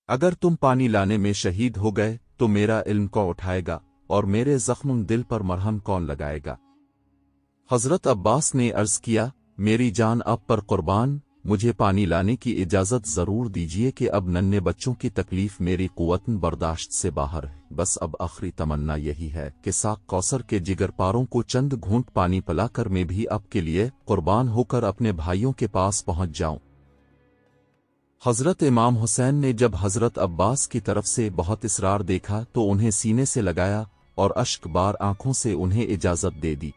اگر تم پانی لانے میں شہید ہو گئے تو میرا علم کون اٹھائے گا اور میرے زخم دل پر مرہم کون لگائے گا؟ حضرت عباس نے عرض کیا، میری جان آپ پر قربان، مجھے پانی لانے کی اجازت ضرور دیجیے کہ اب ننھے بچوں کی تکلیف میری قوت برداشت سے باہر ہے، بس اب آخری تمنا یہی ہے کہ ساق کوثر کے جگر پاروں کو چند گھونٹ پانی پلا کر میں بھی آپ کے لیے قربان ہو کر اپنے بھائیوں کے پاس پہنچ جاؤں۔ حضرت امام حسین نے جب حضرت عباس کی طرف سے بہت اصرار دیکھا تو انہیں سینے سے لگایا اور اشک بار آنکھوں سے انہیں اجازت دے دی۔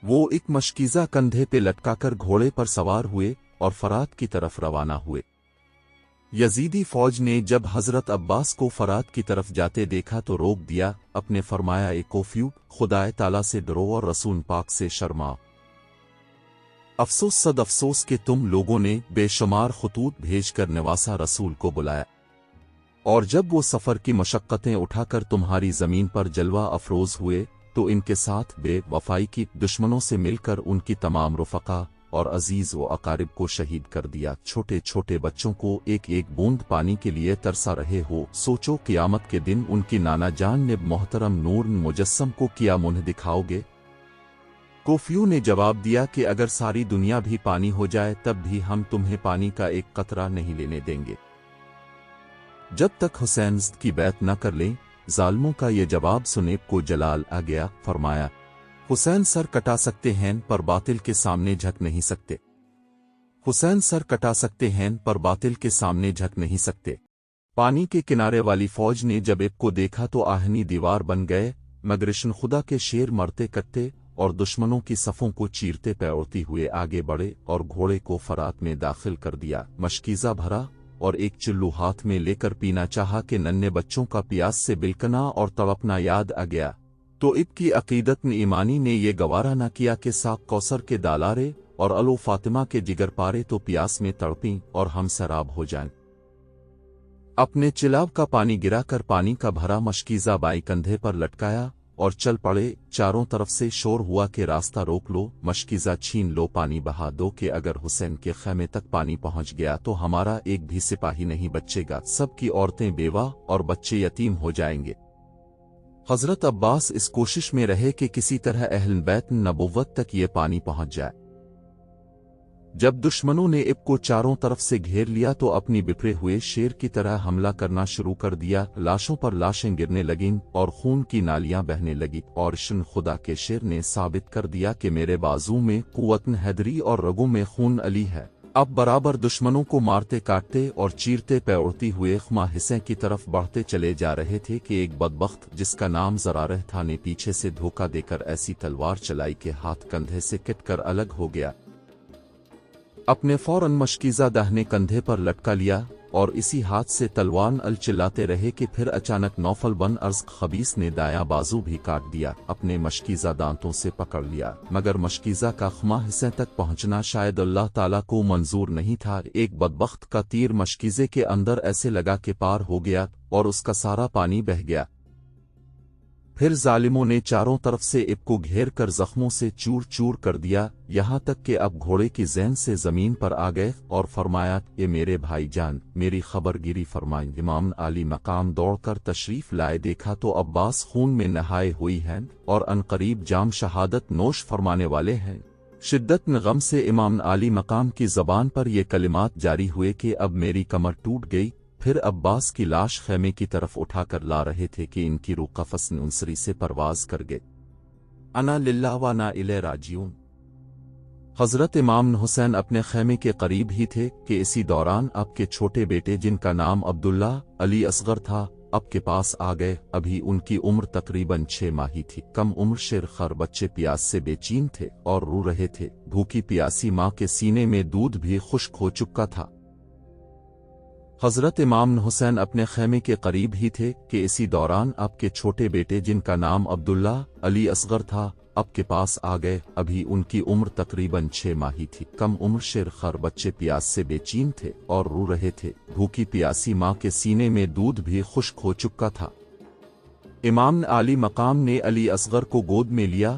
وہ ایک مشکیزہ کندھے پہ لٹکا کر گھوڑے پر سوار ہوئے اور فرات کی طرف روانہ ہوئے۔ یزیدی فوج نے جب حضرت عباس کو فرات کی طرف جاتے دیکھا تو روک دیا، اپنے فرمایا، اے کوفیو، خدائے تعالیٰ سے ڈرو اور رسول پاک سے شرماؤ۔ افسوس صد افسوس کہ تم لوگوں نے بے شمار خطوط بھیج کر نواسا رسول کو بلایا، اور جب وہ سفر کی مشقتیں اٹھا کر تمہاری زمین پر جلوہ افروز ہوئے تو ان کے ساتھ بے وفائی کی دشمنوں سے مل کر ان کی تمام رفقا اور عزیز و اقارب کو شہید کر دیا۔ چھوٹے چھوٹے بچوں کو ایک ایک بوند پانی کے لیے ترسا رہے ہو، سوچو قیامت کے دن ان کی نانا جان نب محترم نور مجسم کو کیا منہ دکھاؤ گے؟ کوفیو نے جواب دیا کہ اگر ساری دنیا بھی پانی ہو جائے تب بھی ہم تمہیں پانی کا ایک قطرہ نہیں لینے دیں گے جب تک حسین زد کی بیعت نہ کر لیں۔ ظالموں کا یہ جواب سنیب کو جلال آ گیا، فرمایا، حسین سر کٹا سکتے ہیں پر باطل کے سامنے جھک نہیں سکتے۔ حسین سر کٹا سکتے ہیں پر باطل کے سامنے جھک نہیں سکتے۔ پانی کے کنارے والی فوج نے جب ایب کو دیکھا تو آہنی دیوار بن گئے، مگرشن خدا کے شیر مرتے کٹتے اور دشمنوں کی صفوں کو چیرتے پیوڑتی ہوئے آگے بڑھے اور گھوڑے کو فرات میں داخل کر دیا، مشکیزہ بھرا اور ایک چلو ہاتھ میں لے کر پینا چاہا کہ ننھے بچوں کا پیاس سے بلکنا اور تڑپنا یاد آ گیا تو اب کی عقیدت ایمانی نے یہ گوارا نہ کیا کہ ساق کوثر کے دالارے اور الو فاطمہ کے جگر پارے تو پیاس میں تڑپیں اور ہم سراب ہو جائیں۔ اپنے چلاو کا پانی گرا کر پانی کا بھرا مشکیزہ بائی کندھے پر لٹکایا اور چل پڑے۔ چاروں طرف سے شور ہوا کہ راستہ روک لو، مشکیزہ چھین لو، پانی بہا دو کہ اگر حسین کے خیمے تک پانی پہنچ گیا تو ہمارا ایک بھی سپاہی نہیں بچے گا، سب کی عورتیں بیوہ اور بچے یتیم ہو جائیں گے۔ حضرت عباس اس کوشش میں رہے کہ کسی طرح اہل بیت نبوت تک یہ پانی پہنچ جائے۔ جب دشمنوں نے اب کو چاروں طرف سے گھیر لیا تو اپنی بپھرے ہوئے شیر کی طرح حملہ کرنا شروع کر دیا، لاشوں پر لاشیں گرنے لگیں اور خون کی نالیاں بہنے لگی، اور شن خدا کے شیر نے ثابت کر دیا کہ میرے بازو میں قوت حیدری اور رگوں میں خون علی ہے۔ اب برابر دشمنوں کو مارتے کاٹتے اور چیرتے پیوڑتی ہوئے خما حصے کی طرف بڑھتے چلے جا رہے تھے کہ ایک بدبخت جس کا نام زرارہ تھا نے پیچھے سے دھوکہ دے کر ایسی تلوار چلائی کہ ہاتھ کندھے سے کٹ کر الگ ہو گیا۔ اپنے فوراً مشکیزہ داہنے کندھے پر لٹکا لیا اور اسی ہاتھ سے تلوار چلاتے رہے کہ پھر اچانک نوفل بن ارزق خبیث نے دایاں بازو بھی کاٹ دیا، اپنے مشکیزہ دانتوں سے پکڑ لیا، مگر مشکیزہ کا خما حصے تک پہنچنا شاید اللہ تعالیٰ کو منظور نہیں تھا۔ ایک بدبخت کا تیر مشکیزے کے اندر ایسے لگا کہ پار ہو گیا اور اس کا سارا پانی بہہ گیا۔ پھر ظالموں نے چاروں طرف سے اب کو گھیر کر زخموں سے چور چور کر دیا، یہاں تک کہ اب گھوڑے کی زین سے زمین پر آ گئے اور فرمایا، اے میرے بھائی جان، میری خبر گیری فرمائیں۔ امام علی مقام دوڑ کر تشریف لائے، دیکھا تو عباس خون میں نہائے ہوئی ہیں اور عنقریب جام شہادت نوش فرمانے والے ہیں۔ شدت غم سے امام علی مقام کی زبان پر یہ کلمات جاری ہوئے کہ اب میری کمر ٹوٹ گئی۔ پھر عباس کی لاش خیمے کی طرف اٹھا کر لا رہے تھے کہ ان کی روح قفس انصری سے پرواز کر گئے۔ انا للہ و انا الیہ راجعون۔ حضرت امام حسین اپنے خیمے کے قریب ہی تھے کہ اسی دوران آپ کے چھوٹے بیٹے جن کا نام عبداللہ علی اصغر تھا آپ کے پاس آ گئے۔ ابھی ان کی عمر تقریباً 6 ماہ ہی تھی۔ کم عمر شیر خر بچے پیاس سے بے چین تھے اور رو رہے تھے۔ بھوکی پیاسی ماں کے سینے میں دودھ بھی خشک ہو چکا تھا۔ حضرت امام حسین اپنے خیمے کے قریب ہی تھے کہ اسی دوران آپ کے چھوٹے بیٹے جن کا نام عبداللہ علی اصغر تھا آپ کے پاس آ گئے۔ ابھی ان کی عمر تقریباً 6 ماہ ہی تھی۔ کم عمر شیر خر بچے پیاس سے بے چین تھے اور رو رہے تھے۔ بھوکی پیاسی ماں کے سینے میں دودھ بھی خشک ہو چکا تھا۔ امام علی مقام نے علی اصغر کو گود میں لیا